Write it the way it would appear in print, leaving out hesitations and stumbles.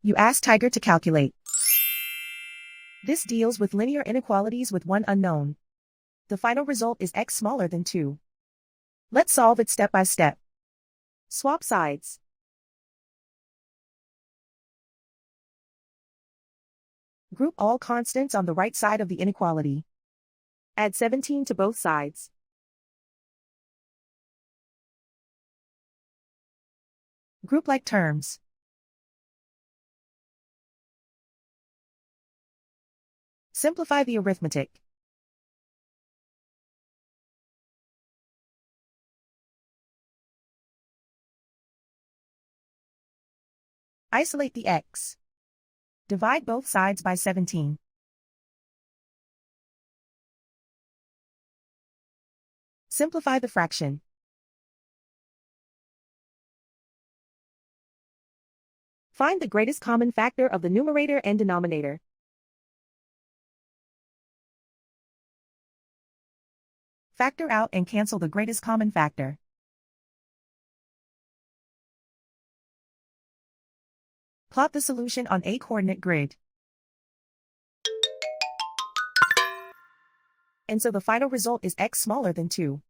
You ask Tiger to calculate. This deals with linear inequalities with one unknown. The final result is x smaller than 2. Let's solve it step by step. Swap sides. Group all constants on the right side of the inequality. Add 17 to both sides. Group like terms. Simplify the arithmetic. Isolate the x. Divide both sides by 17. Simplify the fraction. Find the greatest common factor of the numerator and denominator. Factor out and cancel the greatest common factor. Plot the solution on a coordinate grid. And so the final result is x smaller than 2.